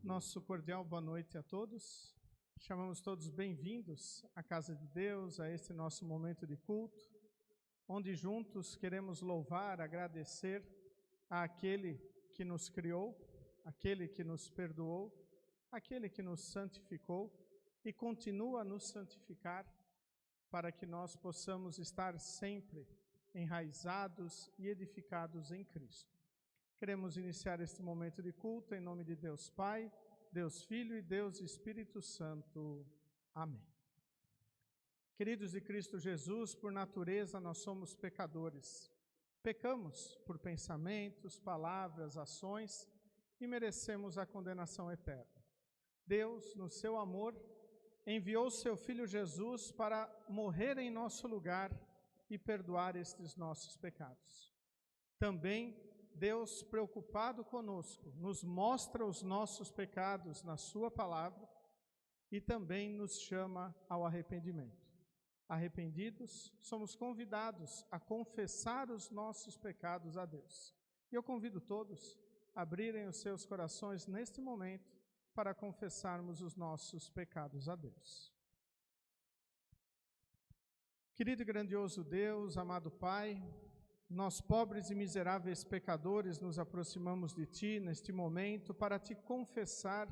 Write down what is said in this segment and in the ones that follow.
Nosso cordial boa noite a todos. Chamamos todos bem-vindos à casa de Deus, a este nosso momento de culto, onde juntos queremos louvar, agradecer àquele que nos criou, aquele que nos perdoou, aquele que nos santificou e continua a nos santificar, para que nós possamos estar sempre enraizados e edificados em Cristo. Queremos iniciar este momento de culto em nome de Deus Pai, Deus Filho e Deus Espírito Santo. Amém. Queridos de Cristo Jesus, por natureza nós somos pecadores. Pecamos por pensamentos, palavras, ações e merecemos a condenação eterna. Deus, no seu amor, enviou seu Filho Jesus para morrer em nosso lugar e perdoar estes nossos pecados. Também Deus, preocupado conosco, nos mostra os nossos pecados na sua palavra e também nos chama ao arrependimento. Arrependidos, somos convidados a confessar os nossos pecados a Deus. E eu convido todos a abrirem os seus corações neste momento para confessarmos os nossos pecados a Deus. Querido e grandioso Deus, amado Pai, nós, pobres e miseráveis pecadores, nos aproximamos de Ti neste momento para Te confessar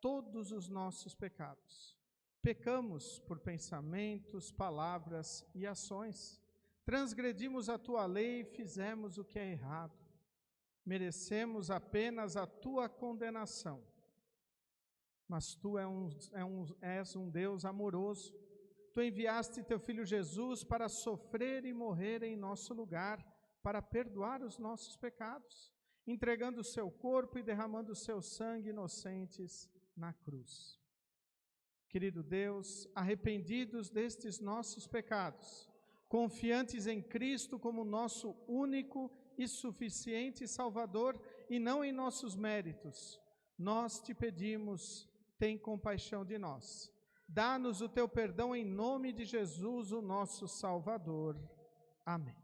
todos os nossos pecados. Pecamos por pensamentos, palavras e ações. Transgredimos a Tua lei e fizemos o que é errado. Merecemos apenas a Tua condenação. Mas Tu és um Deus amoroso. Tu enviaste Teu Filho Jesus para sofrer e morrer em nosso lugar, para perdoar os nossos pecados, entregando o Seu corpo e derramando o Seu sangue inocentes na cruz. Querido Deus, arrependidos destes nossos pecados, confiantes em Cristo como nosso único e suficiente Salvador e não em nossos méritos, nós Te pedimos, tem compaixão de nós. Dá-nos o Teu perdão em nome de Jesus, o nosso Salvador. Amém.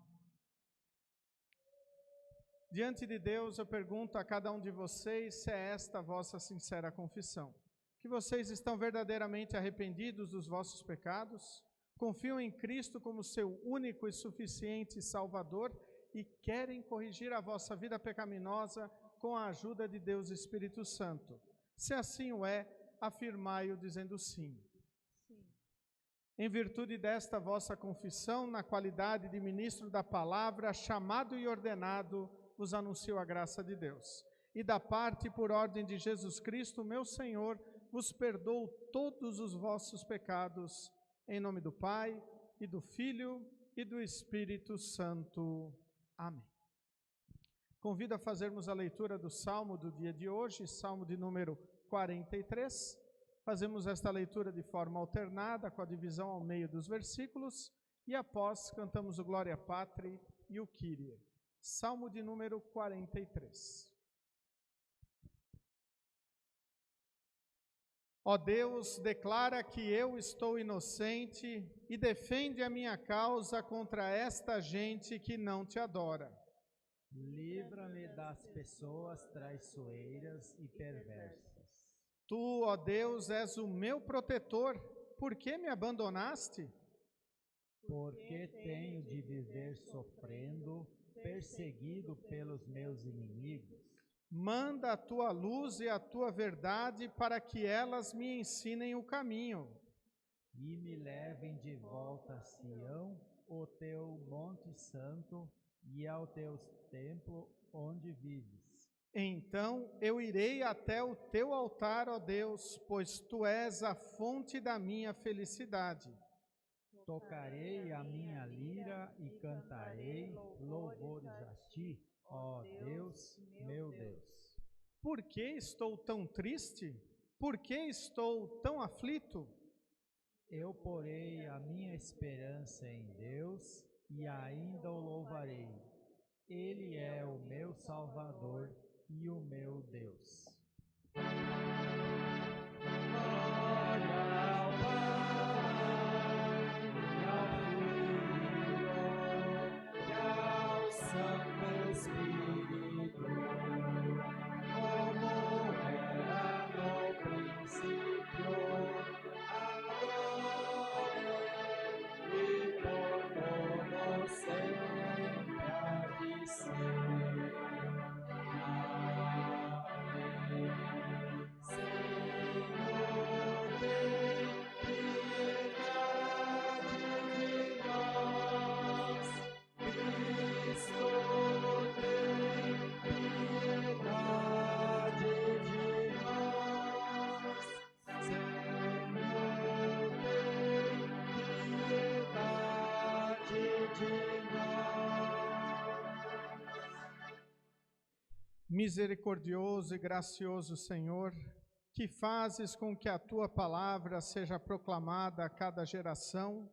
Diante de Deus, eu pergunto a cada um de vocês se é esta a vossa sincera confissão. Que vocês estão verdadeiramente arrependidos dos vossos pecados, confiam em Cristo como seu único e suficiente Salvador e querem corrigir a vossa vida pecaminosa com a ajuda de Deus Espírito Santo. Se assim o é, afirmai-o dizendo sim. Em virtude desta vossa confissão, na qualidade de ministro da palavra, chamado e ordenado, vos anuncio a graça de Deus. E da parte e por ordem de Jesus Cristo, meu Senhor, vos perdoo todos os vossos pecados, em nome do Pai, e do Filho, e do Espírito Santo. Amém. Convido a fazermos a leitura do Salmo do dia de hoje, Salmo de número 43. Fazemos esta leitura de forma alternada, com a divisão ao meio dos versículos, e após cantamos o Glória Patri e o Kyrie. Salmo de número 43. Ó Deus, declara que eu estou inocente e defende a minha causa contra esta gente que não Te adora. Livra-me das pessoas traiçoeiras e perversas. Tu, ó Deus, és o meu protetor, por que me abandonaste? Porque tenho de viver sofrendo, perseguido pelos meus inimigos. Manda a Tua luz e a Tua verdade para que elas me ensinem o caminho. E me levem de volta a Sião, o Teu monte santo, e ao Teu templo onde vives. Então eu irei até o Teu altar, ó Deus, pois Tu és a fonte da minha felicidade. Tocarei a minha lira e cantarei louvores a Ti, ó Deus, meu Deus. Por que estou tão triste? Por que estou tão aflito? Eu porei a minha esperança em Deus e ainda o louvarei. Ele é o meu Salvador e o meu Deus. Glória ao Pai, e ao Filho, e ao Santo Espírito, como era no Misericordioso e gracioso Senhor, que fazes com que a Tua palavra seja proclamada a cada geração,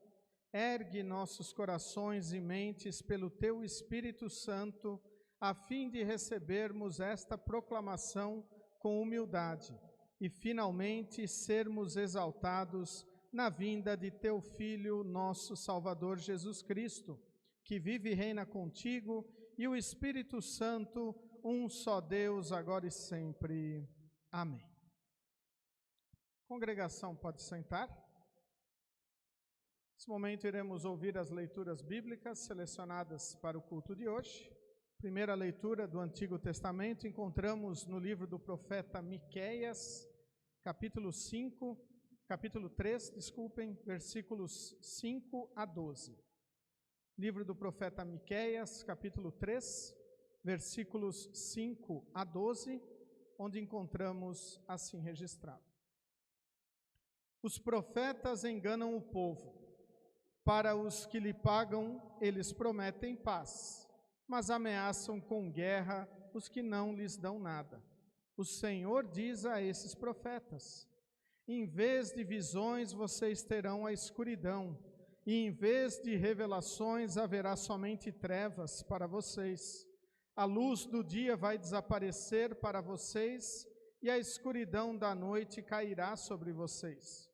ergue nossos corações e mentes pelo Teu Espírito Santo, a fim de recebermos esta proclamação com humildade e, finalmente, sermos exaltados na vinda de Teu Filho, nosso Salvador Jesus Cristo, que vive e reina contigo, e o Espírito Santo, um só Deus, agora e sempre. Amém. Congregação, pode sentar. Nesse momento iremos ouvir as leituras bíblicas selecionadas para o culto de hoje. Primeira leitura do Antigo Testamento encontramos no livro do profeta Miqueias, capítulo 3, versículos 5 a 12. Livro do profeta Miqueias, capítulo 3, versículos 5 a 12, onde encontramos assim registrado: Os profetas enganam o povo. Para os que lhe pagam, eles prometem paz, mas ameaçam com guerra os que não lhes dão nada. O Senhor diz a esses profetas: em vez de visões, vocês terão a escuridão, e em vez de revelações, haverá somente trevas para vocês. A luz do dia vai desaparecer para vocês, e a escuridão da noite cairá sobre vocês.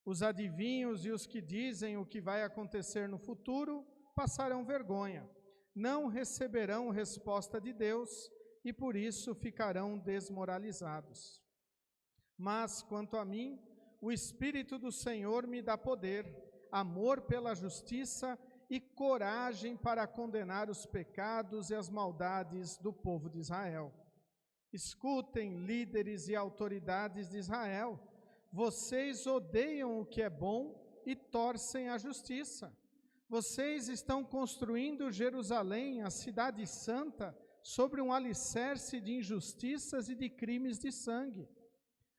Os adivinhos e os que dizem o que vai acontecer no futuro passarão vergonha, não receberão resposta de Deus e por isso ficarão desmoralizados. Mas, quanto a mim, o Espírito do Senhor me dá poder, amor pela justiça e coragem para condenar os pecados e as maldades do povo de Israel. Escutem, líderes e autoridades de Israel, vocês odeiam o que é bom e torcem a justiça. Vocês estão construindo Jerusalém, a cidade santa, sobre um alicerce de injustiças e de crimes de sangue.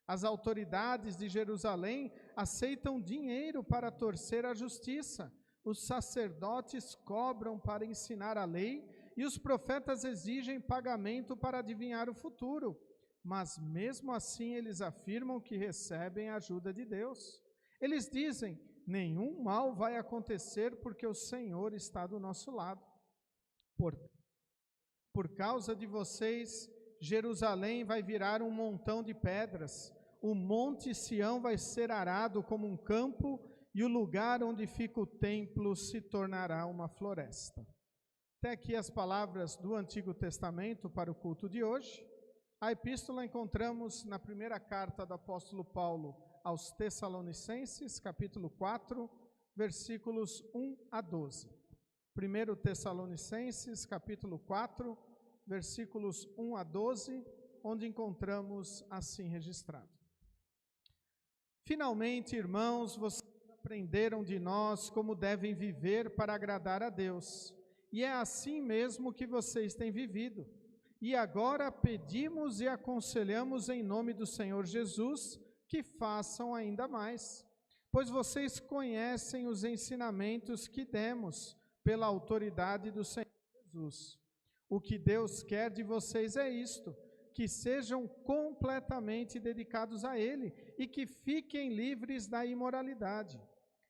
As autoridades de Jerusalém aceitam dinheiro para torcer a justiça. Os sacerdotes cobram para ensinar a lei e os profetas exigem pagamento para adivinhar o futuro. Mas mesmo assim eles afirmam que recebem a ajuda de Deus. Eles dizem: nenhum mal vai acontecer porque o Senhor está do nosso lado. Por causa de vocês, Jerusalém vai virar um montão de pedras, o monte Sião vai ser arado como um campo e o lugar onde fica o templo se tornará uma floresta. Até aqui as palavras do Antigo Testamento para o culto de hoje. A epístola encontramos na primeira carta do apóstolo Paulo aos Tessalonicenses, capítulo 4, versículos 1 a 12. 1 Tessalonicenses, capítulo 4, versículos 1 a 12, onde encontramos assim registrado: Finalmente, irmãos, vocês aprenderam de nós como devem viver para agradar a Deus, e é assim mesmo que vocês têm vivido. E agora pedimos e aconselhamos em nome do Senhor Jesus que façam ainda mais, pois vocês conhecem os ensinamentos que demos pela autoridade do Senhor Jesus. O que Deus quer de vocês é isto, que sejam completamente dedicados a Ele e que fiquem livres da imoralidade,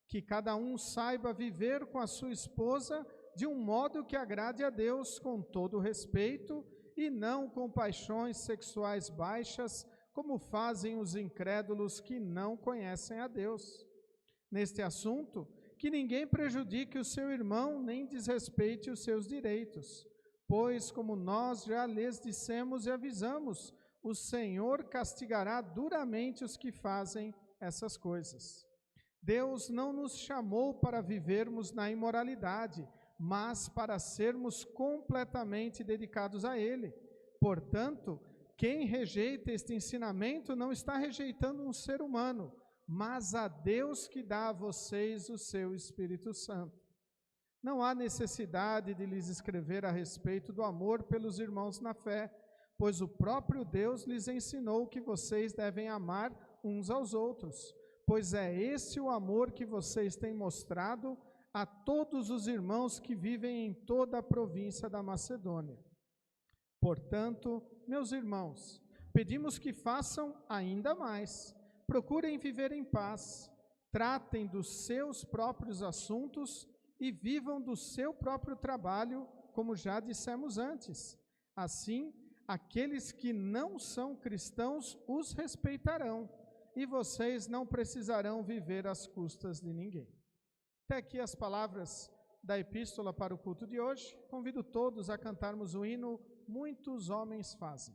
que cada um saiba viver com a sua esposa de um modo que agrade a Deus com todo respeito e não com paixões sexuais baixas, como fazem os incrédulos que não conhecem a Deus. Neste assunto, que ninguém prejudique o seu irmão, nem desrespeite os seus direitos, pois, como nós já lhes dissemos e avisamos, o Senhor castigará duramente os que fazem essas coisas. Deus não nos chamou para vivermos na imoralidade, mas para sermos completamente dedicados a Ele. Portanto, quem rejeita este ensinamento não está rejeitando um ser humano, mas a Deus que dá a vocês o seu Espírito Santo. Não há necessidade de lhes escrever a respeito do amor pelos irmãos na fé, pois o próprio Deus lhes ensinou que vocês devem amar uns aos outros, pois é esse o amor que vocês têm mostrado a todos os irmãos que vivem em toda a província da Macedônia. Portanto, meus irmãos, pedimos que façam ainda mais. Procurem viver em paz, tratem dos seus próprios assuntos e vivam do seu próprio trabalho, como já dissemos antes. Assim, aqueles que não são cristãos os respeitarão, e vocês não precisarão viver às custas de ninguém. Até aqui as palavras da epístola para o culto de hoje. Convido todos a cantarmos o hino Muitos Homens Fazem.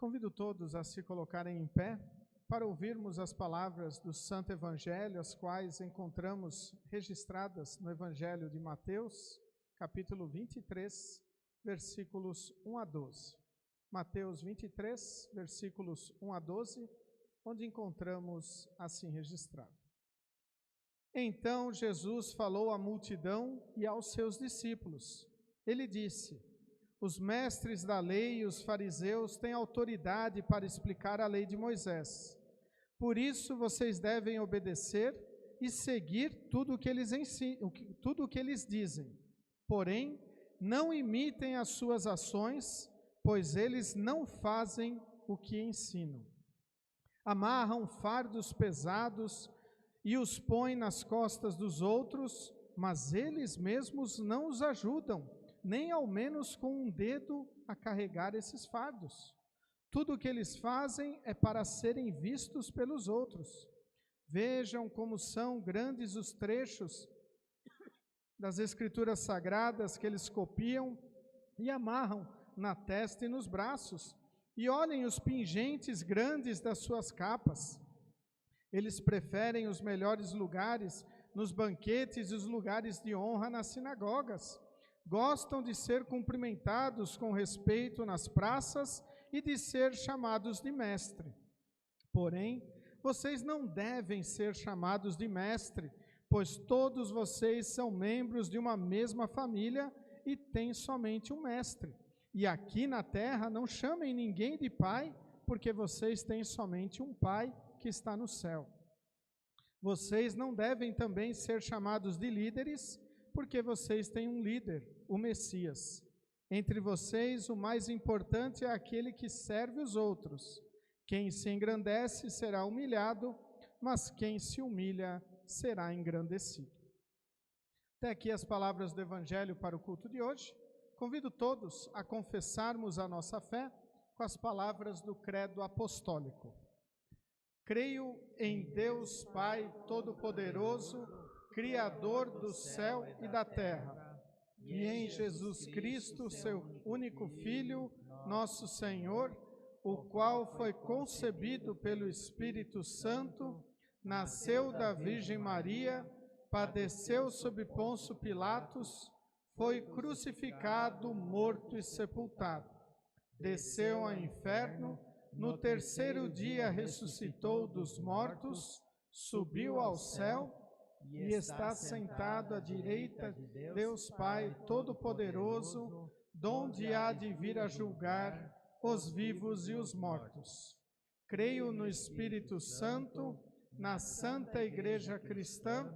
Convido todos a se colocarem em pé para ouvirmos as palavras do Santo Evangelho, as quais encontramos registradas no Evangelho de Mateus, capítulo 23, versículos 1 a 12. Mateus 23, versículos 1 a 12, onde encontramos assim registrado. Então Jesus falou à multidão e aos seus discípulos. Ele disse: os mestres da lei e os fariseus têm autoridade para explicar a lei de Moisés. Por isso vocês devem obedecer e seguir tudo o que eles ensinam, tudo o que eles dizem. Porém, não imitem as suas ações, pois eles não fazem o que ensinam. Amarram fardos pesados e os põem nas costas dos outros, mas eles mesmos não os ajudam, nem ao menos com um dedo a carregar esses fardos. Tudo o que eles fazem é para serem vistos pelos outros. Vejam como são grandes os trechos das Escrituras Sagradas que eles copiam e amarram na testa e nos braços. E olhem os pingentes grandes das suas capas. Eles preferem os melhores lugares nos banquetes e os lugares de honra nas sinagogas. Gostam de ser cumprimentados com respeito nas praças e de ser chamados de mestre. Porém, vocês não devem ser chamados de mestre, pois todos vocês são membros de uma mesma família e têm somente um mestre. E aqui na terra não chamem ninguém de pai, porque vocês têm somente um pai que está no céu. Vocês não devem também ser chamados de líderes, porque vocês têm um líder, o Messias. Entre vocês, o mais importante é aquele que serve os outros. Quem se engrandece será humilhado, mas quem se humilha será engrandecido. Até aqui as palavras do Evangelho para o culto de hoje. Convido todos a confessarmos a nossa fé com as palavras do credo apostólico. Creio em Deus Pai Todo-Poderoso, Criador do céu e da terra, e em Jesus Cristo, seu único Filho, nosso Senhor, o qual foi concebido pelo Espírito Santo, nasceu da Virgem Maria, padeceu sob Pôncio Pilatos, foi crucificado, morto e sepultado. Desceu ao inferno, no terceiro dia ressuscitou dos mortos, subiu ao céu e está sentado à direita de Deus Pai Todo-Poderoso, donde há de vir a julgar os vivos e os mortos. Creio no Espírito Santo, na Santa Igreja Cristã,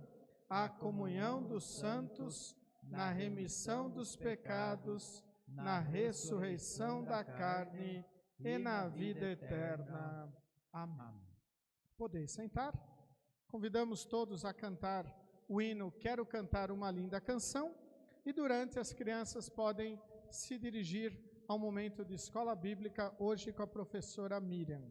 a comunhão dos santos, na remissão dos pecados, na ressurreição da carne e na vida eterna. Amém. Podeis sentar. Convidamos todos a cantar o hino Quero Cantar Uma Linda Canção, e durante as crianças podem se dirigir ao momento de escola bíblica, hoje com a professora Miriam.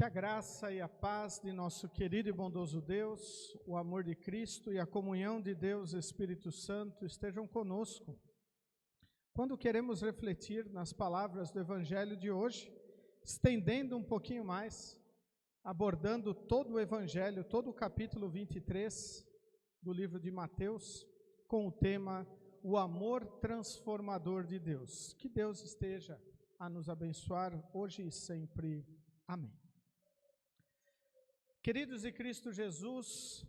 Que a graça e a paz de nosso querido e bondoso Deus, o amor de Cristo e a comunhão de Deus Espírito Santo estejam conosco. Quando queremos refletir nas palavras do Evangelho de hoje, estendendo um pouquinho mais, abordando todo o Evangelho, todo o capítulo 23 do livro de Mateus, com o tema O Amor Transformador de Deus. Que Deus esteja a nos abençoar hoje e sempre. Amém. Queridos de Cristo Jesus,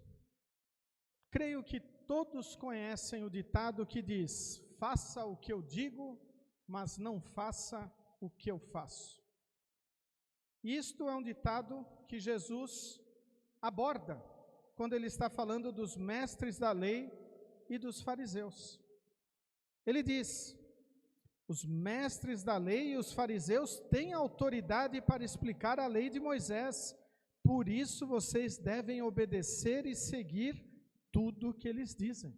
creio que todos conhecem o ditado que diz: faça o que eu digo, mas não faça o que eu faço. Isto é um ditado que Jesus aborda quando ele está falando dos mestres da lei e dos fariseus. Ele diz: os mestres da lei e os fariseus têm autoridade para explicar a lei de Moisés. Por isso vocês devem obedecer e seguir tudo o que eles dizem.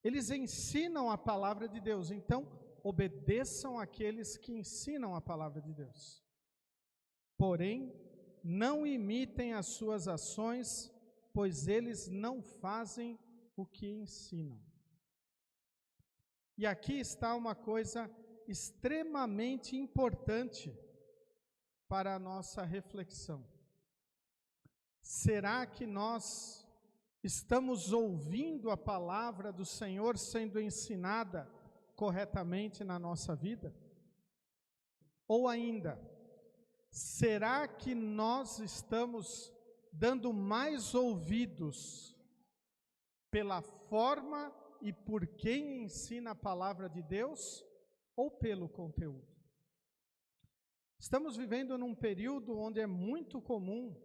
Eles ensinam a palavra de Deus, então obedeçam aqueles que ensinam a palavra de Deus. Porém, não imitem as suas ações, pois eles não fazem o que ensinam. E aqui está uma coisa extremamente importante para a nossa reflexão. Será que nós estamos ouvindo a palavra do Senhor sendo ensinada corretamente na nossa vida? Ou ainda, será que nós estamos dando mais ouvidos pela forma e por quem ensina a palavra de Deus ou pelo conteúdo? Estamos vivendo num período onde é muito comum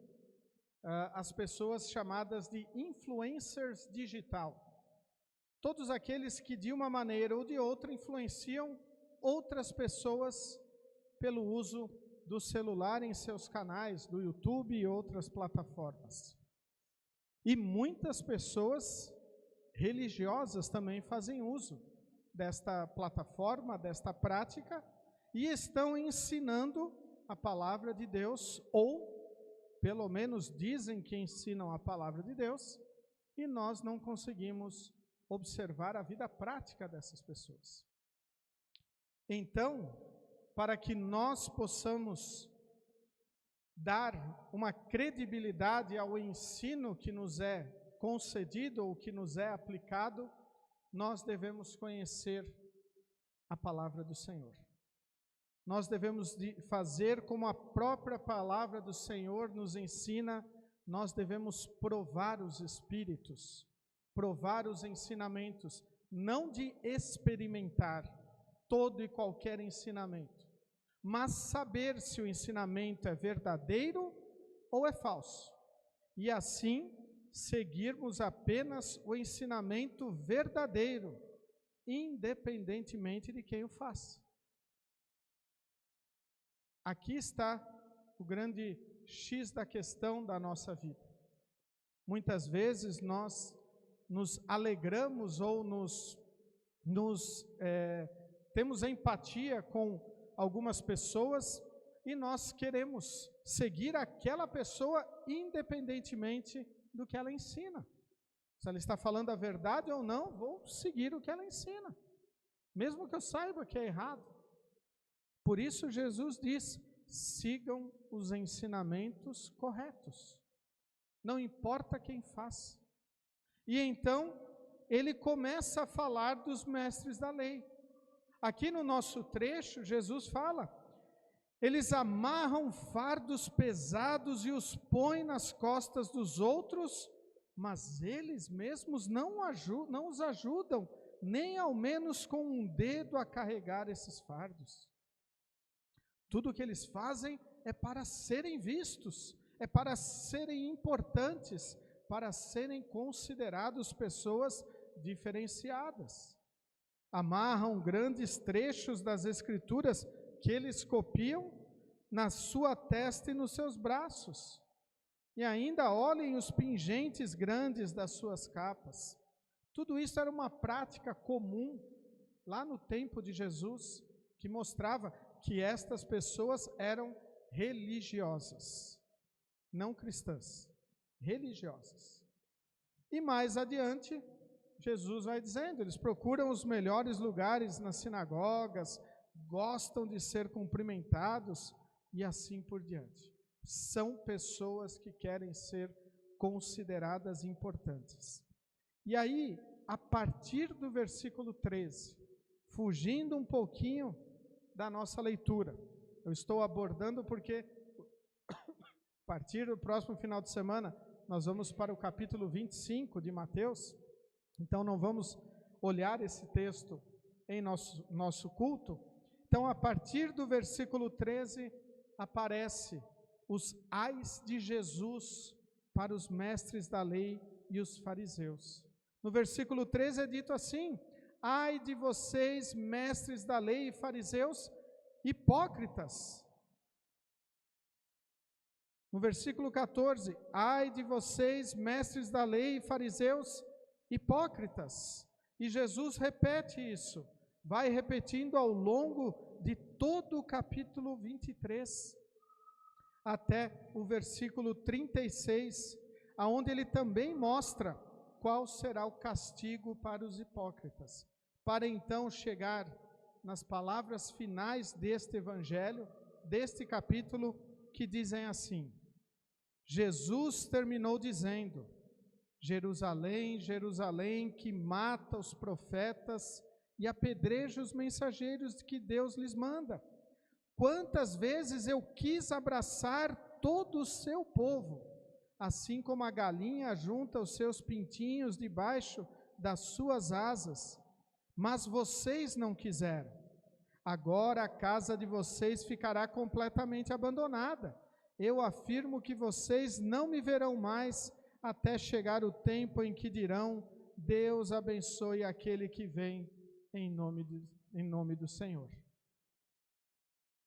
as pessoas chamadas de influencers digital. Todos aqueles que de uma maneira ou de outra influenciam outras pessoas pelo uso do celular em seus canais, do YouTube e outras plataformas. E muitas pessoas religiosas também fazem uso desta plataforma, desta prática, e estão ensinando a palavra de Deus, ou pelo menos dizem que ensinam a palavra de Deus, e nós não conseguimos observar a vida prática dessas pessoas. Então, para que nós possamos dar uma credibilidade ao ensino que nos é concedido ou que nos é aplicado, nós devemos conhecer a palavra do Senhor. Nós devemos fazer como a própria palavra do Senhor nos ensina, nós devemos provar os Espíritos, provar os ensinamentos, não de experimentar todo e qualquer ensinamento, mas saber se o ensinamento é verdadeiro ou é falso. E assim, seguirmos apenas o ensinamento verdadeiro, independentemente de quem o faça. Aqui está o grande X da questão da nossa vida. Muitas vezes nós nos alegramos ou temos empatia com algumas pessoas e nós queremos seguir aquela pessoa independentemente do que ela ensina. Se ela está falando a verdade ou não, vou seguir o que ela ensina, mesmo que eu saiba que é errado. Por isso Jesus diz, sigam os ensinamentos corretos, não importa quem faça. E então, ele começa a falar dos mestres da lei. Aqui no nosso trecho, Jesus fala, eles amarram fardos pesados e os põem nas costas dos outros, mas eles mesmos não os ajudam, nem ao menos com um dedo a carregar esses fardos. Tudo o que eles fazem é para serem vistos, é para serem importantes, para serem considerados pessoas diferenciadas. Amarram grandes trechos das Escrituras que eles copiam na sua testa e nos seus braços. E ainda olhem os pingentes grandes das suas capas. Tudo isso era uma prática comum lá no tempo de Jesus, que mostrava que estas pessoas eram religiosas, não cristãs, religiosas. E mais adiante, Jesus vai dizendo, eles procuram os melhores lugares nas sinagogas, gostam de ser cumprimentados e assim por diante. São pessoas que querem ser consideradas importantes. E aí, a partir do versículo 13, fugindo um pouquinho da nossa leitura, eu estou abordando porque a partir do próximo final de semana nós vamos para o capítulo 25 de Mateus, então não vamos olhar esse texto em nosso culto. Então, a partir do versículo 13, aparece os ais de Jesus para os mestres da lei e os fariseus. No versículo 13 é dito assim, ai de vocês, mestres da lei e fariseus, hipócritas. No versículo 14, ai de vocês, mestres da lei e fariseus, hipócritas. E Jesus repete isso, vai repetindo ao longo de todo o capítulo 23, até o versículo 36, aonde ele também mostra qual será o castigo para os hipócritas, para então chegar nas palavras finais deste evangelho, deste capítulo, que dizem assim, Jesus terminou dizendo, Jerusalém, Jerusalém, que mata os profetas e apedreja os mensageiros que Deus lhes manda. Quantas vezes eu quis abraçar todo o seu povo, assim como a galinha junta os seus pintinhos debaixo das suas asas, mas vocês não quiseram. Agora a casa de vocês ficará completamente abandonada. Eu afirmo que vocês não me verão mais até chegar o tempo em que dirão: Deus abençoe aquele que vem em nome do Senhor.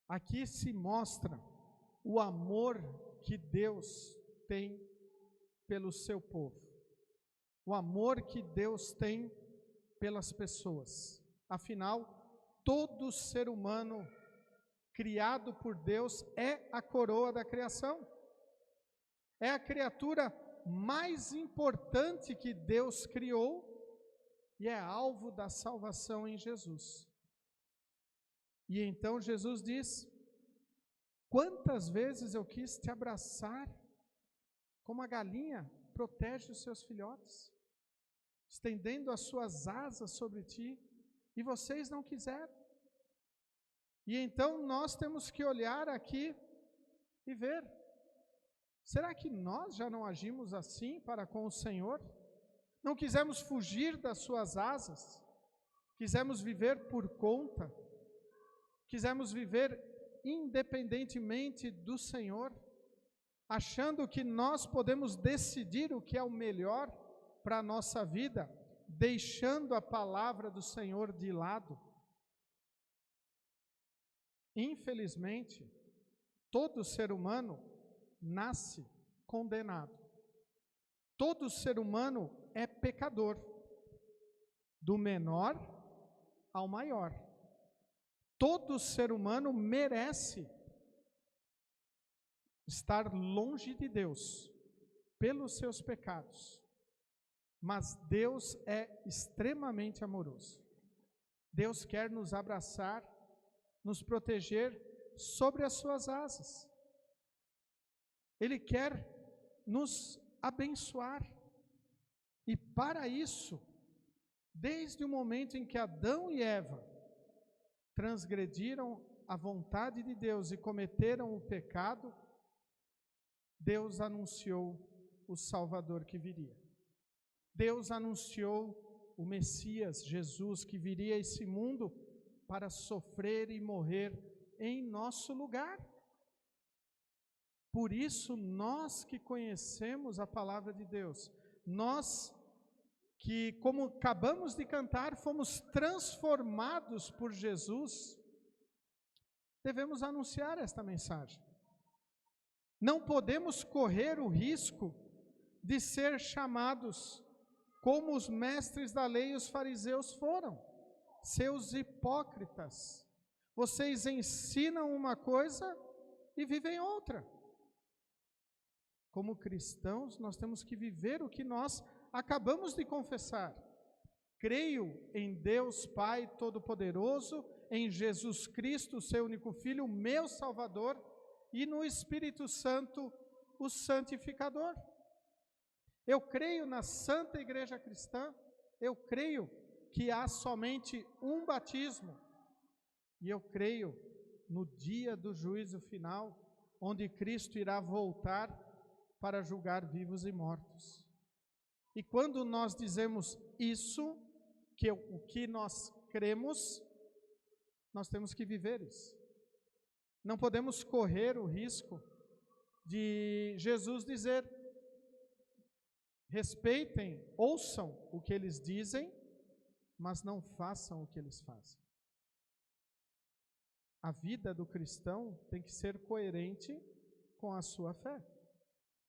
Aqui se mostra o amor que Deus tem pelo seu povo, o amor que Deus tem pelas pessoas. Afinal, todo ser humano criado por Deus é a coroa da criação, é a criatura mais importante que Deus criou e é alvo da salvação em Jesus. E então Jesus diz: quantas vezes eu quis te abraçar, como a galinha protege os seus filhotes, estendendo as suas asas sobre ti, e vocês não quiseram. E então nós temos que olhar aqui e ver: será que nós já não agimos assim para com o Senhor? Não quisemos fugir das suas asas, quisemos viver por conta, quisemos viver independentemente do Senhor, achando que nós podemos decidir o que é o melhor para a nossa vida, deixando a palavra do Senhor de lado. Infelizmente, todo ser humano nasce condenado. Todo ser humano é pecador, do menor ao maior. Todo ser humano merece estar longe de Deus pelos seus pecados. Mas Deus é extremamente amoroso. Deus quer nos abraçar, nos proteger sobre as suas asas. Ele quer nos abençoar. E para isso, desde o momento em que Adão e Eva transgrediram a vontade de Deus e cometeram o pecado, Deus anunciou o Salvador que viria. Deus anunciou o Messias, Jesus, que viria a esse mundo para sofrer e morrer em nosso lugar. Por isso, nós que conhecemos a palavra de Deus, nós que, como acabamos de cantar, fomos transformados por Jesus, devemos anunciar esta mensagem. Não podemos correr o risco de ser chamados como os mestres da lei e os fariseus foram, seus hipócritas. Vocês ensinam uma coisa e vivem outra. Como cristãos, nós temos que viver o que nós acabamos de confessar. Creio em Deus Pai Todo-Poderoso, em Jesus Cristo, seu único Filho, meu Salvador, e no Espírito Santo, o Santificador. Eu creio na Santa Igreja Cristã, eu creio que há somente um batismo, e eu creio no dia do juízo final, onde Cristo irá voltar para julgar vivos e mortos. E quando nós dizemos isso, o que nós cremos, nós temos que viver isso. Não podemos correr o risco de Jesus dizer: respeitem, ouçam o que eles dizem, mas não façam o que eles fazem. A vida do cristão tem que ser coerente com a sua fé.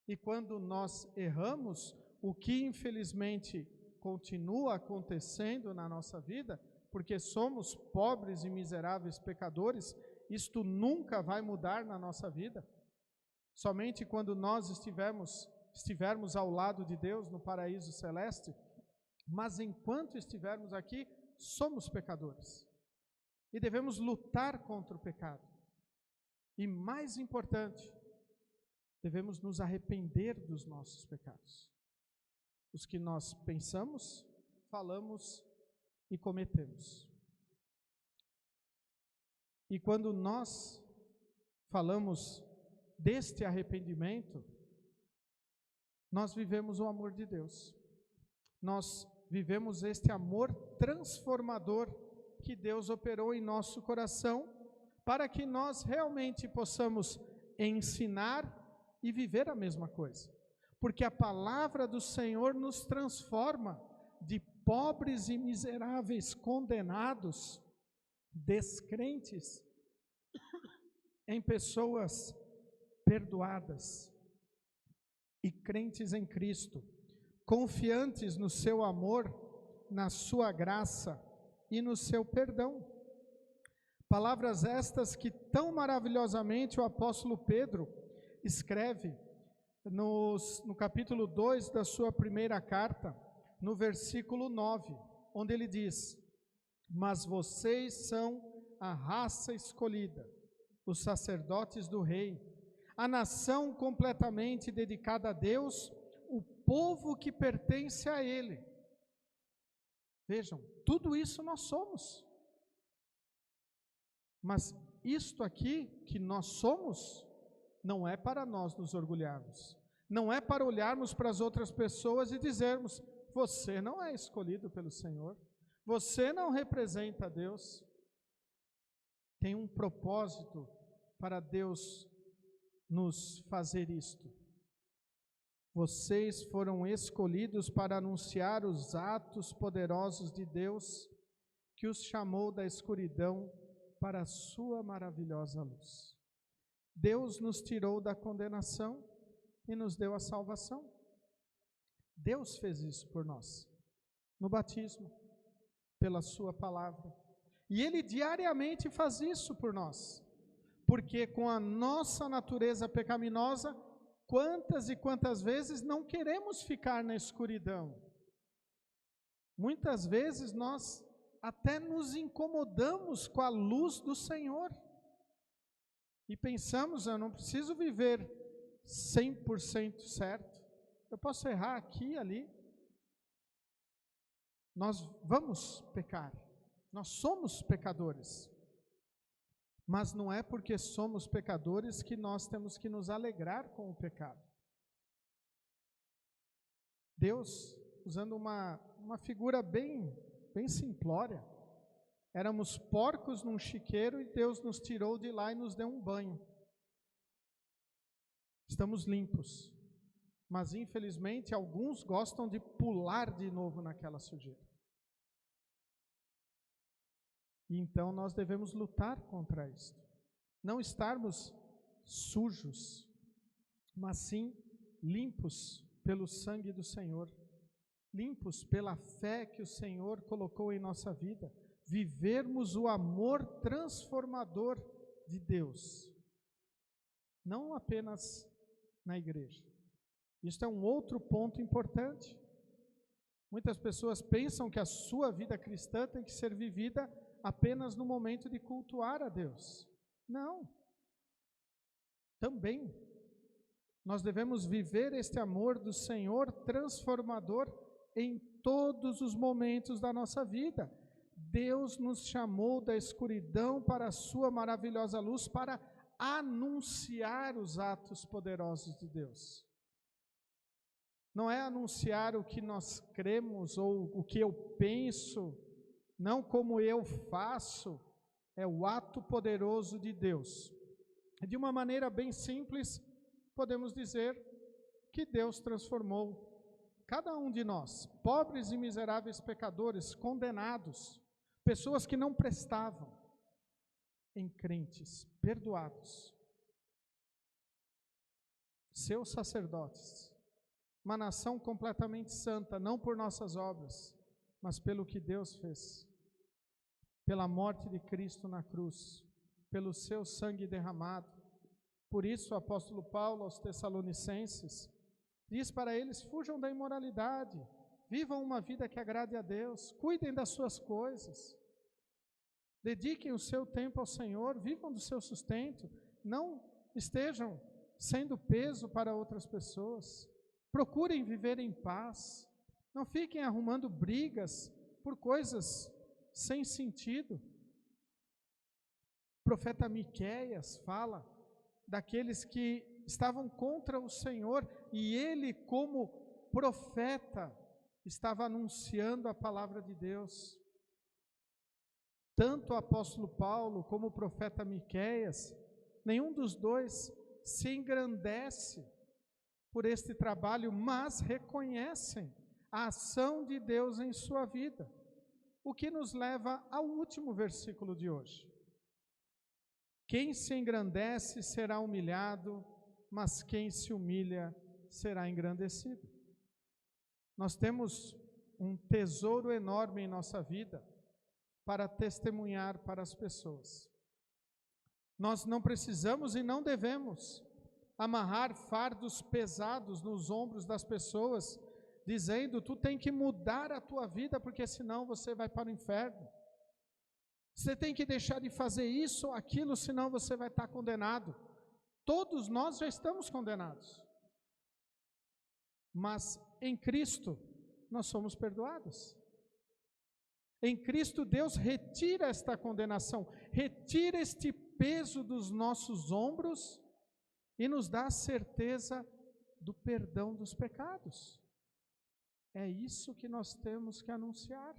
E quando nós erramos, o que infelizmente continua acontecendo na nossa vida, porque somos pobres e miseráveis pecadores, isto nunca vai mudar na nossa vida. Somente quando nós estivermos ao lado de Deus no paraíso celeste, mas enquanto estivermos aqui, somos pecadores. E devemos lutar contra o pecado. E mais importante, devemos nos arrepender dos nossos pecados. Os que nós pensamos, falamos e cometemos. E quando nós falamos deste arrependimento, nós vivemos o amor de Deus. Nós vivemos este amor transformador que Deus operou em nosso coração, para que nós realmente possamos ensinar e viver a mesma coisa. Porque a palavra do Senhor nos transforma de pobres e miseráveis condenados, descrentes, em pessoas perdoadas e crentes em Cristo, confiantes no seu amor, na sua graça e no seu perdão. Palavras estas que tão maravilhosamente o apóstolo Pedro escreve no capítulo 2 da sua primeira carta, no versículo 9, onde ele diz: mas vocês são a raça escolhida, os sacerdotes do rei, a nação completamente dedicada a Deus, o povo que pertence a Ele. Vejam, tudo isso nós somos. Mas isto aqui que nós somos, não é para nós nos orgulharmos. Não é para olharmos para as outras pessoas e dizermos: você não é escolhido pelo Senhor, você não representa a Deus. Tem um propósito para Deus nos fazer isto. Vocês foram escolhidos para anunciar os atos poderosos de Deus, que os chamou da escuridão para a sua maravilhosa luz. Deus nos tirou da condenação e nos deu a salvação. Deus fez isso por nós, no batismo, pela sua palavra. E Ele diariamente faz isso por nós, porque com a nossa natureza pecaminosa, quantas e quantas vezes não queremos ficar na escuridão. Muitas vezes nós até nos incomodamos com a luz do Senhor. E pensamos: eu não preciso viver 100% certo. Eu posso errar aqui e ali. Nós vamos pecar. Nós somos pecadores. Mas não é porque somos pecadores que nós temos que nos alegrar com o pecado. Deus, usando uma figura bem simplória, éramos porcos num chiqueiro e Deus nos tirou de lá e nos deu um banho. Estamos limpos, mas infelizmente alguns gostam de pular de novo naquela sujeira. E então nós devemos lutar contra isso. Não estarmos sujos, mas sim limpos pelo sangue do Senhor. Limpos pela fé que o Senhor colocou em nossa vida. Vivermos o amor transformador de Deus. Não apenas na igreja. Isso é um outro ponto importante. Muitas pessoas pensam que a sua vida cristã tem que ser vivida apenas no momento de cultuar a Deus. Não. Também nós devemos viver este amor do Senhor transformador em todos os momentos da nossa vida. Deus nos chamou da escuridão para a sua maravilhosa luz, para anunciar os atos poderosos de Deus. Não é anunciar o que nós cremos ou o que eu penso, não como eu faço, é o ato poderoso de Deus. De uma maneira bem simples, podemos dizer que Deus transformou cada um de nós, pobres e miseráveis pecadores, condenados, pessoas que não prestavam, em crentes, perdoados, seus sacerdotes, uma nação completamente santa, não por nossas obras, mas pelo que Deus fez, pela morte de Cristo na cruz, pelo seu sangue derramado. Por isso o apóstolo Paulo aos Tessalonicenses diz para eles: fujam da imoralidade, vivam uma vida que agrade a Deus, cuidem das suas coisas, dediquem o seu tempo ao Senhor, vivam do seu sustento, não estejam sendo peso para outras pessoas, procurem viver em paz, não fiquem arrumando brigas por coisas sem sentido. O profeta Miqueias fala daqueles que estavam contra o Senhor, e ele, como profeta, estava anunciando a palavra de Deus. Tanto o apóstolo Paulo como o profeta Miqueias, nenhum dos dois se engrandece por este trabalho, mas reconhecem a ação de Deus em sua vida. O que nos leva ao último versículo de hoje. Quem se engrandece será humilhado, mas quem se humilha será engrandecido. Nós temos um tesouro enorme em nossa vida para testemunhar para as pessoas. Nós não precisamos e não devemos amarrar fardos pesados nos ombros das pessoas, dizendo: tu tem que mudar a tua vida, porque senão você vai para o inferno. Você tem que deixar de fazer isso ou aquilo, senão você vai estar condenado. Todos nós já estamos condenados. Mas em Cristo nós somos perdoados. Em Cristo Deus retira esta condenação, retira este peso dos nossos ombros e nos dá a certeza do perdão dos pecados. É isso que nós temos que anunciar.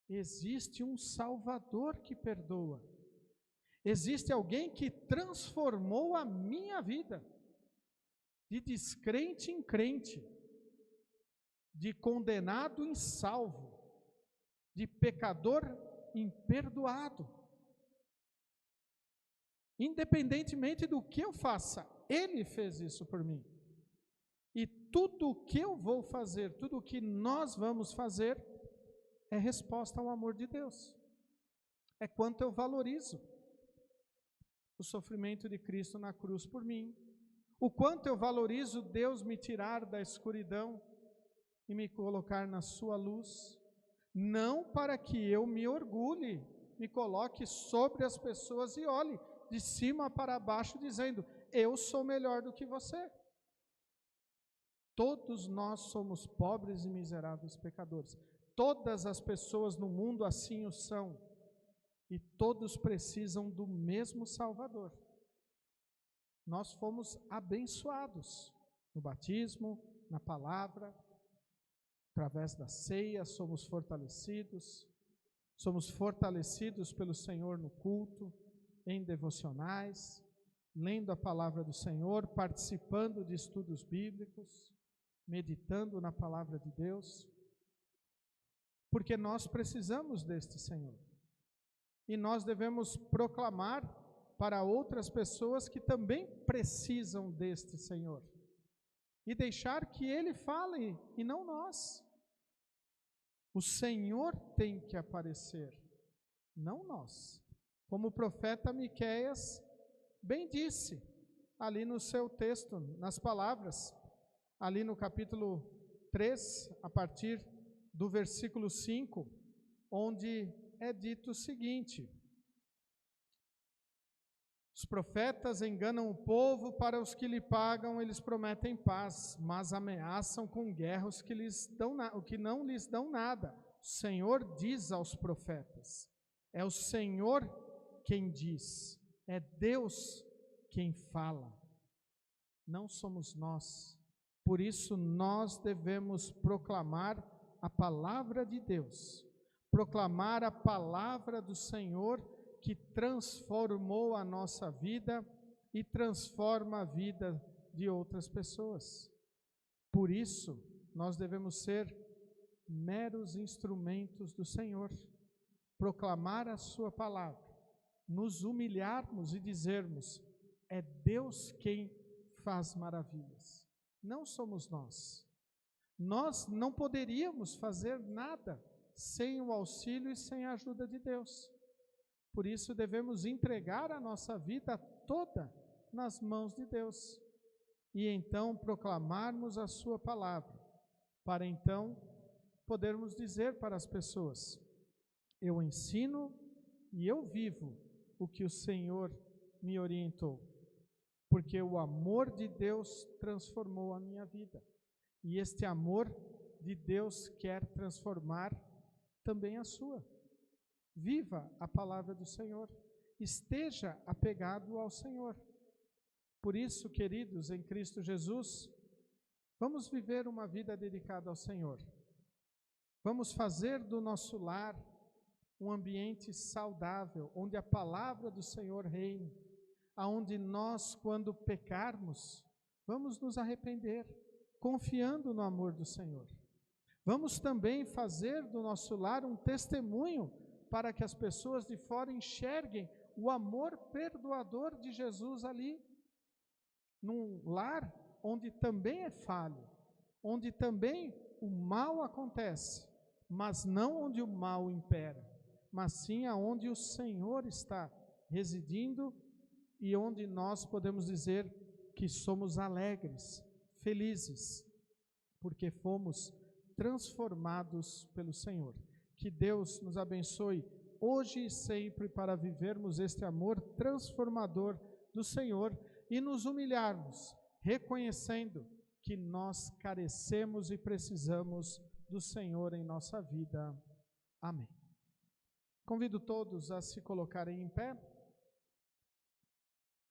Existe um Salvador que perdoa. Existe alguém que transformou a minha vida de descrente em crente, de condenado em salvo, de pecador em perdoado. Independentemente do que eu faça, Ele fez isso por mim. E tudo o que eu vou fazer, tudo o que nós vamos fazer, é resposta ao amor de Deus. É quanto eu valorizo o sofrimento de Cristo na cruz por mim. O quanto eu valorizo Deus me tirar da escuridão e me colocar na sua luz. Não para que eu me orgulhe, me coloque sobre as pessoas e olhe de cima para baixo dizendo: eu sou melhor do que você. Todos nós somos pobres e miseráveis pecadores. Todas as pessoas no mundo assim o são. E todos precisam do mesmo Salvador. Nós fomos abençoados no batismo, na palavra, através da ceia, somos fortalecidos pelo Senhor no culto, em devocionais, lendo a palavra do Senhor, participando de estudos bíblicos, meditando na palavra de Deus, porque nós precisamos deste Senhor. E nós devemos proclamar para outras pessoas que também precisam deste Senhor. E deixar que Ele fale e não nós. O Senhor tem que aparecer, não nós. Como o profeta Miqueias bem disse, ali no seu texto, nas palavras, ali no capítulo 3, a partir do versículo 5, onde é dito o seguinte: os profetas enganam o povo, para os que lhe pagam eles prometem paz, mas ameaçam com guerra os que não lhes dão nada. O Senhor diz aos profetas, é o Senhor quem diz, é Deus quem fala, não somos nós. Por isso nós devemos proclamar a palavra de Deus, proclamar a palavra do Senhor que transformou a nossa vida e transforma a vida de outras pessoas. Por isso, nós devemos ser meros instrumentos do Senhor, proclamar a sua palavra, nos humilharmos e dizermos: é Deus quem faz maravilhas, não somos nós. Nós não poderíamos fazer nada sem o auxílio e sem a ajuda de Deus. Por isso devemos entregar a nossa vida toda nas mãos de Deus e então proclamarmos a sua palavra, para então podermos dizer para as pessoas: eu ensino e eu vivo o que o Senhor me orientou, porque o amor de Deus transformou a minha vida, e este amor de Deus quer transformar também a sua. Viva a palavra do Senhor, esteja apegado ao Senhor. Por isso, queridos, em Cristo Jesus, vamos viver uma vida dedicada ao Senhor. Vamos fazer do nosso lar um ambiente saudável, onde a palavra do Senhor reine, aonde nós, quando pecarmos, vamos nos arrepender, confiando no amor do Senhor. Vamos também fazer do nosso lar um testemunho para que as pessoas de fora enxerguem o amor perdoador de Jesus ali, num lar onde também é falho, onde também o mal acontece, mas não onde o mal impera, mas sim aonde o Senhor está residindo e onde nós podemos dizer que somos alegres, felizes, porque fomos transformados pelo Senhor. Que Deus nos abençoe hoje e sempre para vivermos este amor transformador do Senhor e nos humilharmos, reconhecendo que nós carecemos e precisamos do Senhor em nossa vida. Amém. Convido todos a se colocarem em pé.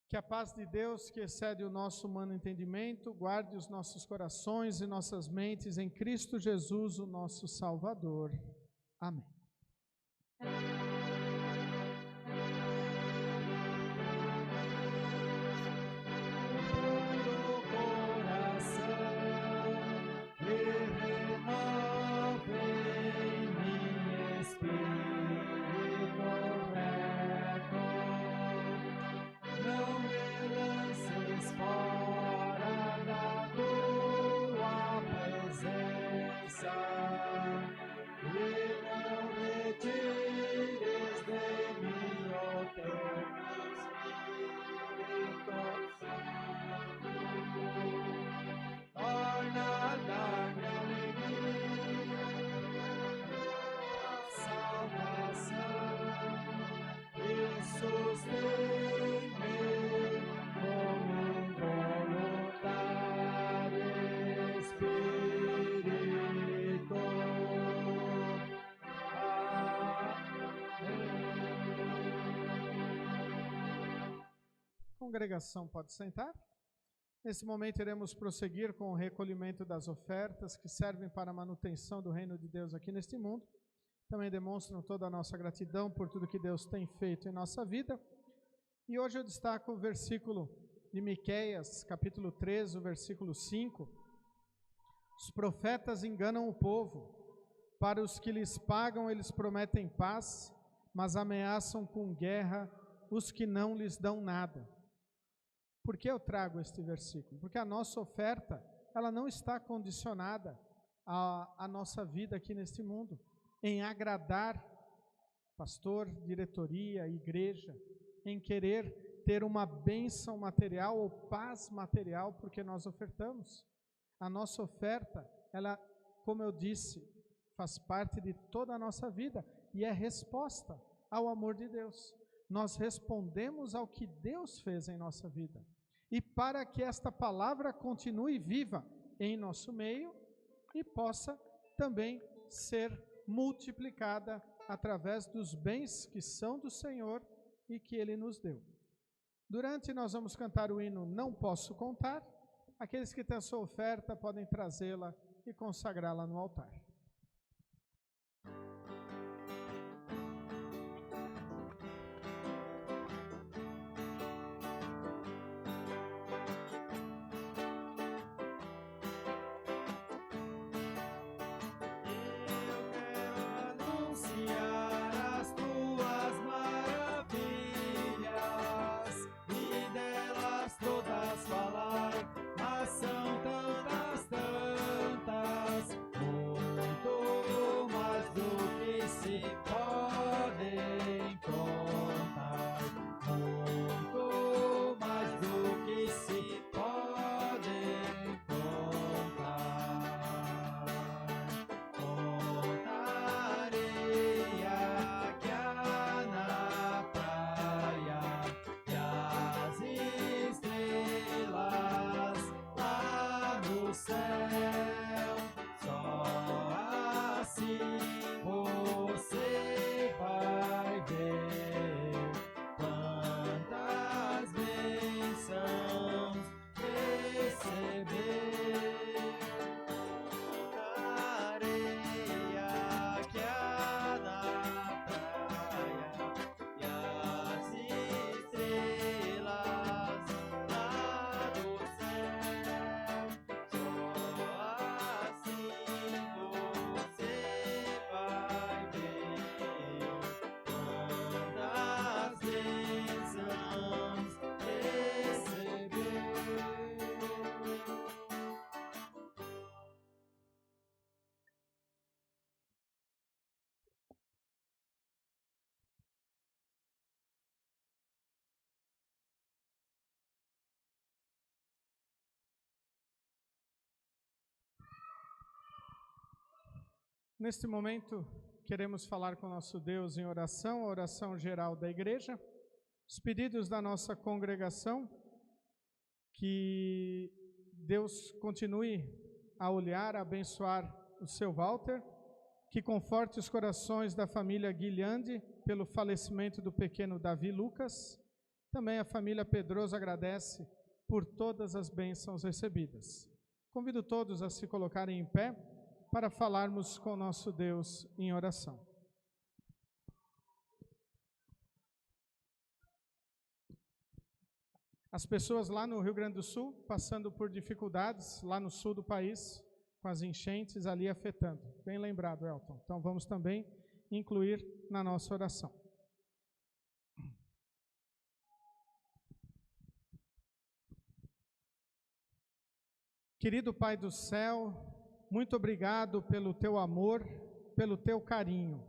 Que a paz de Deus, que excede o nosso humano entendimento, guarde os nossos corações e nossas mentes em Cristo Jesus, o nosso Salvador. Amém. Congregação pode sentar. Nesse momento iremos prosseguir com o recolhimento das ofertas que servem para a manutenção do reino de Deus aqui neste mundo. Também demonstram toda a nossa gratidão por tudo que Deus tem feito em nossa vida. E hoje eu destaco o versículo de Miqueias, capítulo 13, o versículo 5. Os profetas enganam o povo. Para os que lhes pagam, eles prometem paz, mas ameaçam com guerra os que não lhes dão nada. Por que eu trago este versículo? Porque a nossa oferta, ela não está condicionada à nossa vida aqui neste mundo, em agradar pastor, diretoria, igreja, em querer ter uma bênção material ou paz material porque nós ofertamos. A nossa oferta, ela, como eu disse, faz parte de toda a nossa vida e é resposta ao amor de Deus. Nós respondemos ao que Deus fez em nossa vida. E para que esta palavra continue viva em nosso meio e possa também ser multiplicada através dos bens que são do Senhor e que Ele nos deu. Durante nós vamos cantar o hino Não Posso Contar. Aqueles que têm a sua oferta podem trazê-la e consagrá-la no altar. São tantas, tantas, Neste momento, queremos falar com nosso Deus em oração, a oração geral da igreja, os pedidos da nossa congregação, que Deus continue a olhar, a abençoar o seu Walter, que conforte os corações da família Guilhande pelo falecimento do pequeno Davi Lucas. Também a família Pedroso agradece por todas as bênçãos recebidas. Convido todos a se colocarem em pé para falarmos com nosso Deus em oração. As pessoas lá no Rio Grande do Sul, passando por dificuldades, lá no sul do país, com as enchentes ali afetando. Bem lembrado, Elton. Então vamos também incluir na nossa oração. Querido Pai do céu, muito obrigado pelo teu amor, pelo teu carinho.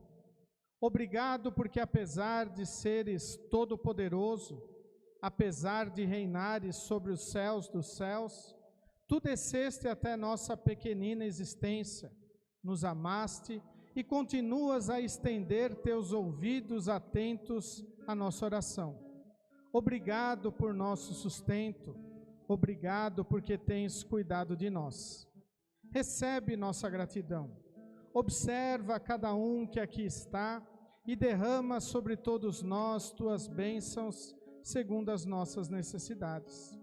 Obrigado porque apesar de seres todo-poderoso, apesar de reinares sobre os céus dos céus, tu desceste até nossa pequenina existência, nos amaste e continuas a estender teus ouvidos atentos à nossa oração. Obrigado por nosso sustento, obrigado porque tens cuidado de nós. Recebe nossa gratidão. Observa cada um que aqui está e derrama sobre todos nós tuas bênçãos segundo as nossas necessidades.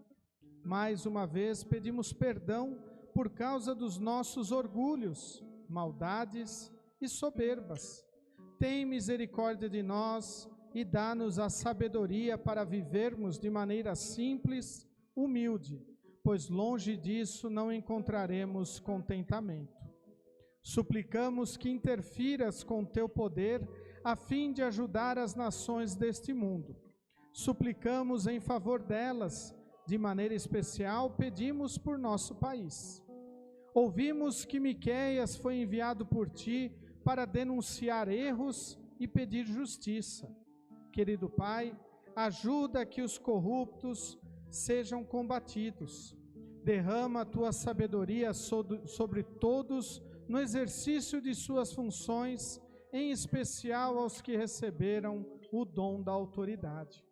Mais uma vez pedimos perdão por causa dos nossos orgulhos, maldades e soberbas. Tem misericórdia de nós e dá-nos a sabedoria para vivermos de maneira simples, humilde, pois longe disso não encontraremos contentamento. Suplicamos que interfiras com teu poder a fim de ajudar as nações deste mundo. Suplicamos em favor delas, de maneira especial pedimos por nosso país. Ouvimos que Miqueias foi enviado por ti para denunciar erros e pedir justiça. Querido Pai, ajuda que os corruptos sejam combatidos. Derrama a tua sabedoria sobre todos no exercício de suas funções, em especial aos que receberam o dom da autoridade.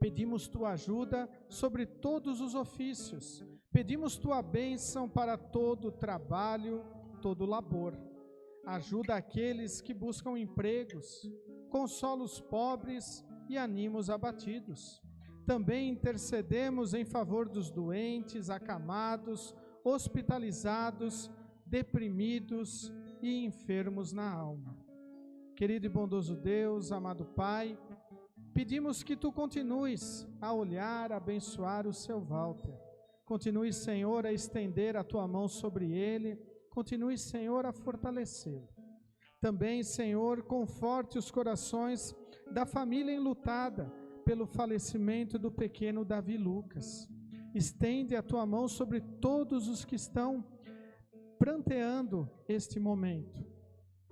Pedimos tua ajuda sobre todos os ofícios. Pedimos tua bênção para todo trabalho, todo labor. Ajuda aqueles que buscam empregos, consola os pobres e anima os abatidos. Também intercedemos em favor dos doentes, acamados, hospitalizados, deprimidos e enfermos na alma. Querido e bondoso Deus, amado Pai, pedimos que tu continues a olhar, a abençoar o seu Walter. Continue, Senhor, a estender a tua mão sobre ele. Continue, Senhor, a fortalecê-lo. Também, Senhor, conforte os corações da família enlutada pelo falecimento do pequeno Davi Lucas. Estende a tua mão sobre todos os que estão pranteando este momento,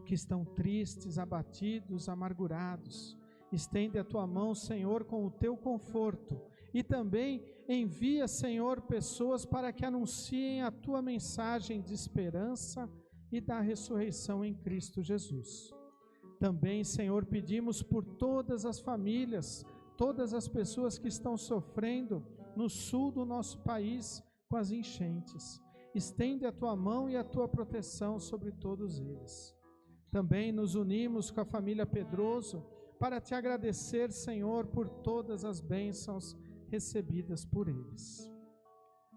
que estão tristes, abatidos, amargurados. Estende a tua mão, Senhor, com o teu conforto e também envia, Senhor, pessoas para que anunciem a tua mensagem de esperança e da ressurreição em Cristo Jesus. Também, Senhor, pedimos por todas as famílias, todas as pessoas que estão sofrendo no sul do nosso país com as enchentes. Estende a tua mão e a tua proteção sobre todos eles. Também nos unimos com a família Pedroso para te agradecer, Senhor, por todas as bênçãos recebidas por eles.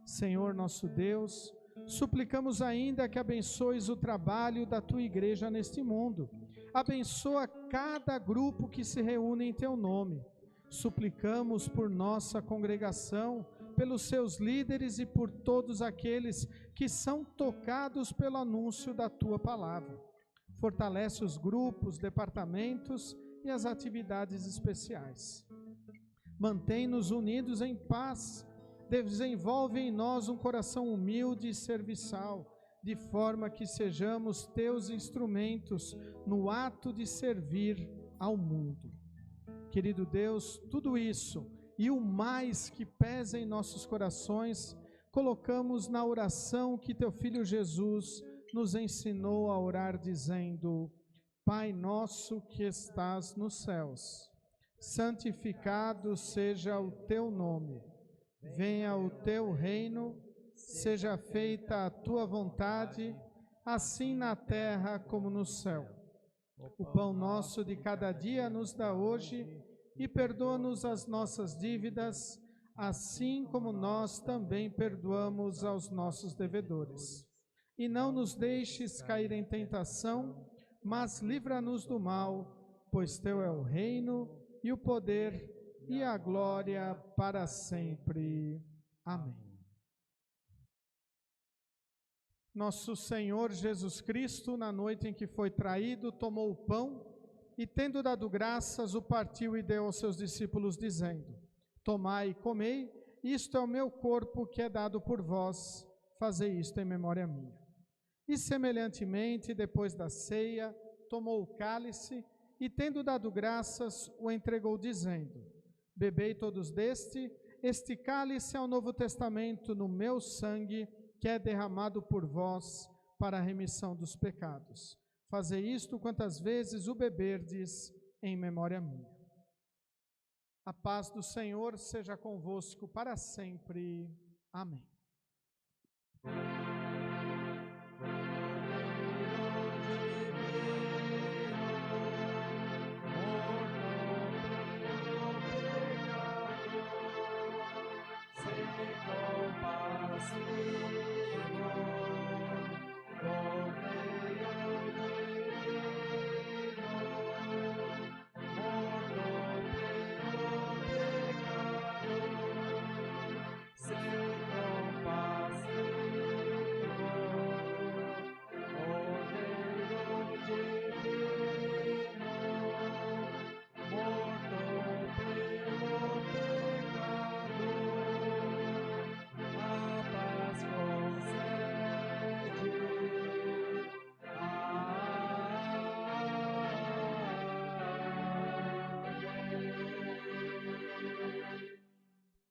Senhor nosso Deus, suplicamos ainda que abençoes o trabalho da tua igreja neste mundo. Abençoa cada grupo que se reúne em teu nome. Suplicamos por nossa congregação, pelos seus líderes e por todos aqueles que são tocados pelo anúncio da tua palavra. Fortalece os grupos, departamentos e as atividades especiais. Mantém-nos unidos em paz, desenvolve em nós um coração humilde e serviçal, de forma que sejamos teus instrumentos no ato de servir ao mundo. Querido Deus, tudo isso e o mais que pesa em nossos corações, colocamos na oração que teu Filho Jesus nos ensinou a orar dizendo: Pai nosso que estás nos céus, santificado seja o teu nome. Venha o teu reino, seja feita a tua vontade, assim na terra como no céu. O pão nosso de cada dia nos dá hoje, e perdoa-nos as nossas dívidas, assim como nós também perdoamos aos nossos devedores. E não nos deixes cair em tentação, mas livra-nos do mal, pois teu é o reino, e o poder, e a glória para sempre. Amém. Nosso Senhor Jesus Cristo, na noite em que foi traído, tomou o pão e, tendo dado graças, o partiu e deu aos seus discípulos, dizendo: Tomai e comei, isto é o meu corpo que é dado por vós, fazei isto em memória minha. E semelhantemente, depois da ceia, tomou o cálice e, tendo dado graças, o entregou, dizendo: Bebei todos deste, este cálice é o Novo Testamento no meu sangue, que é derramado por vós para a remissão dos pecados. Fazei isto quantas vezes o beberdes em memória minha. A paz do Senhor seja convosco para sempre. Amém.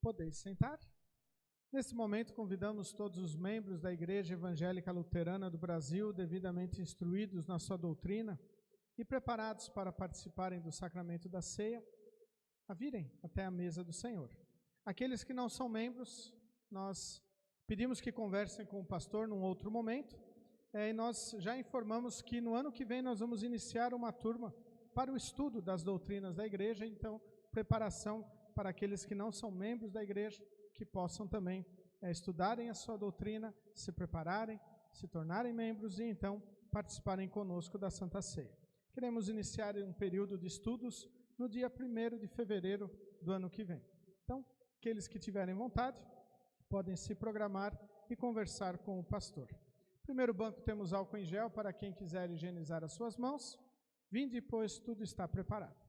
Podeis sentar. Nesse momento, convidamos todos os membros da Igreja Evangélica Luterana do Brasil, devidamente instruídos na sua doutrina e preparados para participarem do sacramento da ceia, a virem até a mesa do Senhor. Aqueles que não são membros, nós pedimos que conversem com o pastor num outro momento, e nós já informamos que no ano que vem nós vamos iniciar uma turma para o estudo das doutrinas da igreja, então preparação para aqueles que não são membros da igreja, que possam também estudarem a sua doutrina, se prepararem, se tornarem membros e então participarem conosco da Santa Ceia. Queremos iniciar um período de estudos no dia 1º de fevereiro do ano que vem. Então, aqueles que tiverem vontade, podem se programar e conversar com o pastor. Primeiro banco temos álcool em gel para quem quiser higienizar as suas mãos. Vinde, pois tudo está preparado.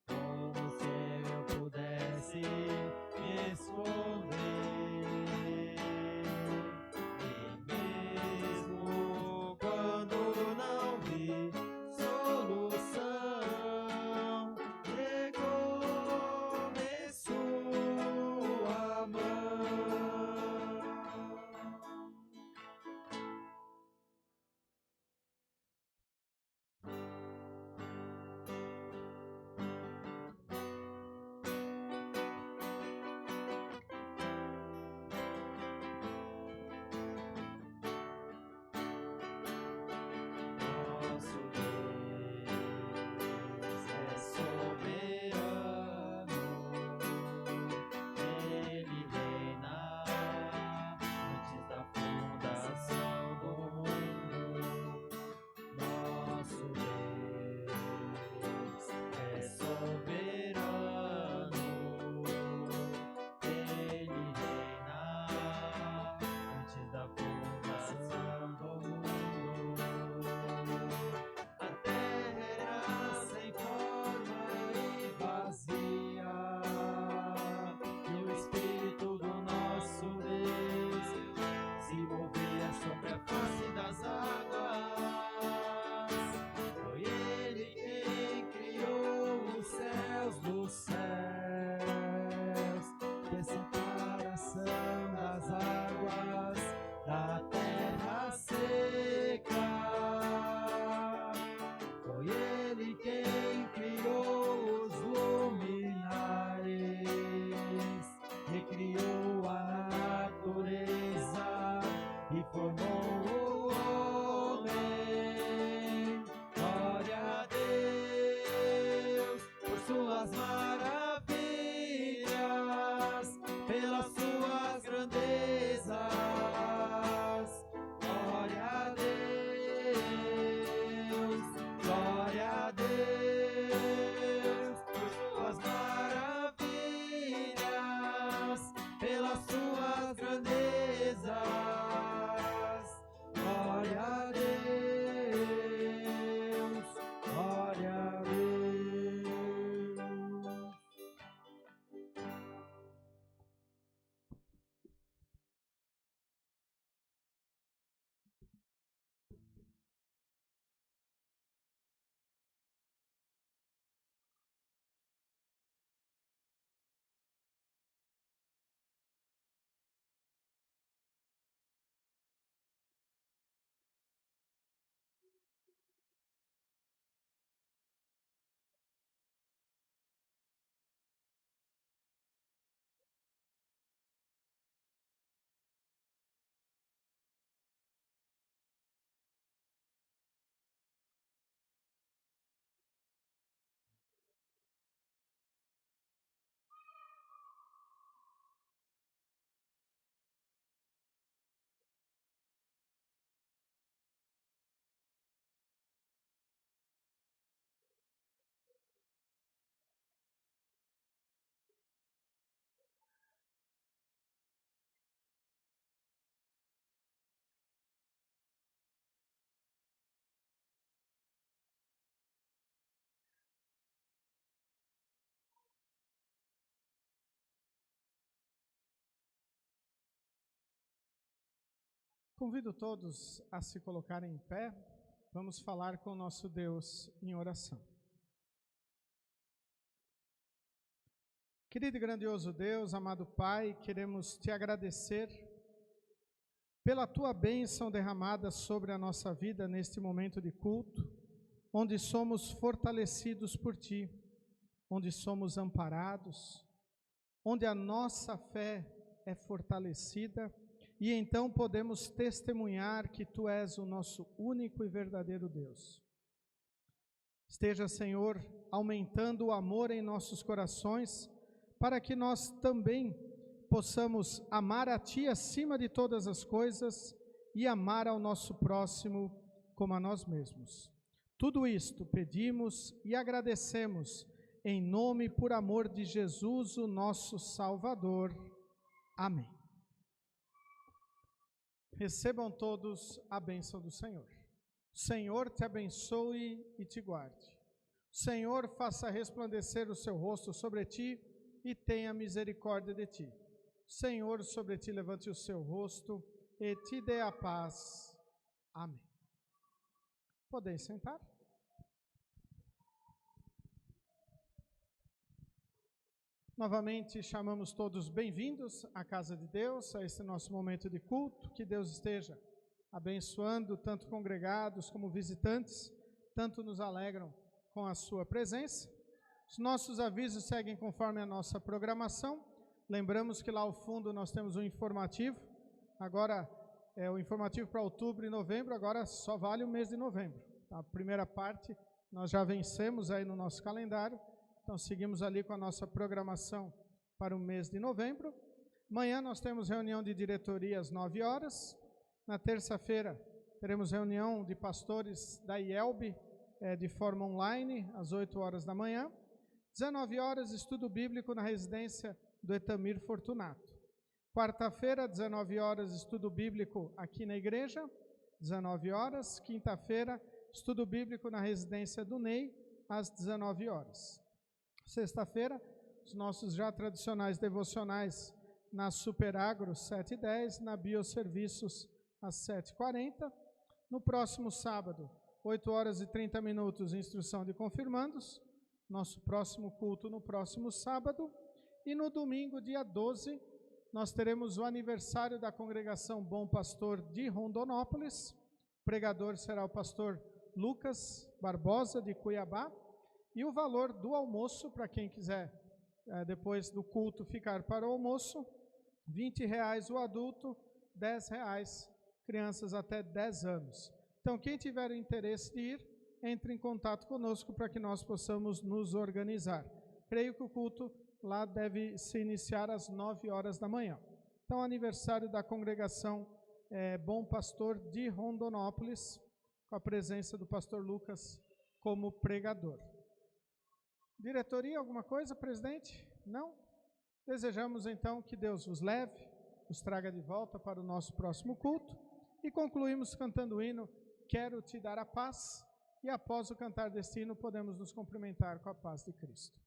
Como se Convido todos a se colocarem em pé. Vamos falar com o nosso Deus em oração. Querido e grandioso Deus, amado Pai, queremos te agradecer pela tua bênção derramada sobre a nossa vida neste momento de culto, onde somos fortalecidos por ti, onde somos amparados, onde a nossa fé é fortalecida e então podemos testemunhar que tu és o nosso único e verdadeiro Deus. Esteja, Senhor, aumentando o amor em nossos corações, para que nós também possamos amar a Ti acima de todas as coisas e amar ao nosso próximo como a nós mesmos. Tudo isto pedimos e agradecemos em nome e por amor de Jesus, o nosso Salvador. Amém. Recebam todos a bênção do Senhor. O Senhor te abençoe e te guarde. O Senhor faça resplandecer o seu rosto sobre ti e tenha misericórdia de ti. O Senhor sobre ti levante o seu rosto e te dê a paz. Amém. Podem sentar. Novamente chamamos todos bem-vindos à casa de Deus, a esse nosso momento de culto. Que Deus esteja abençoando tanto congregados como visitantes, tanto nos alegram com a sua presença. Os nossos avisos seguem conforme a nossa programação. Lembramos que lá ao fundo nós temos um informativo. Agora é o informativo para outubro e novembro, agora só vale o mês de novembro. A primeira parte nós já vencemos aí no nosso calendário, então seguimos ali com a nossa programação para o mês de novembro. Amanhã nós temos reunião de diretoria às 9 horas. Na terça-feira teremos reunião de pastores da IELB de forma online, às 8 horas da manhã. 19 horas, estudo bíblico na residência do Etamir Fortunato. Quarta-feira, 19 horas, estudo bíblico aqui na igreja, 19 horas. Quinta-feira, estudo bíblico na residência do Ney, às 19 horas. Sexta-feira, os nossos já tradicionais devocionais na Superagro, 7h10, na Bioserviços, às 7h40. No próximo sábado, 8 horas e 30 minutos, instrução de confirmandos. Nosso próximo culto no próximo sábado. E no domingo, dia 12, nós teremos o aniversário da congregação Bom Pastor de Rondonópolis. O pregador será o pastor Lucas Barbosa, de Cuiabá. E o valor do almoço, para quem quiser, depois do culto, ficar para o almoço, R$20 o adulto, R$10 crianças até 10 anos. Então, quem tiver interesse de ir, entre em contato conosco para que nós possamos nos organizar. Creio que o culto lá deve se iniciar às 9 horas da manhã. Então, aniversário da congregação Bom Pastor de Rondonópolis, com a presença do pastor Lucas como pregador. Diretoria, alguma coisa, presidente? Não? Desejamos então que Deus vos leve, nos traga de volta para o nosso próximo culto e concluímos cantando o hino Quero Te Dar a Paz. E após o cantar deste hino, podemos nos cumprimentar com a paz de Cristo.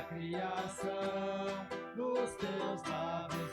Criação, nos teus lábios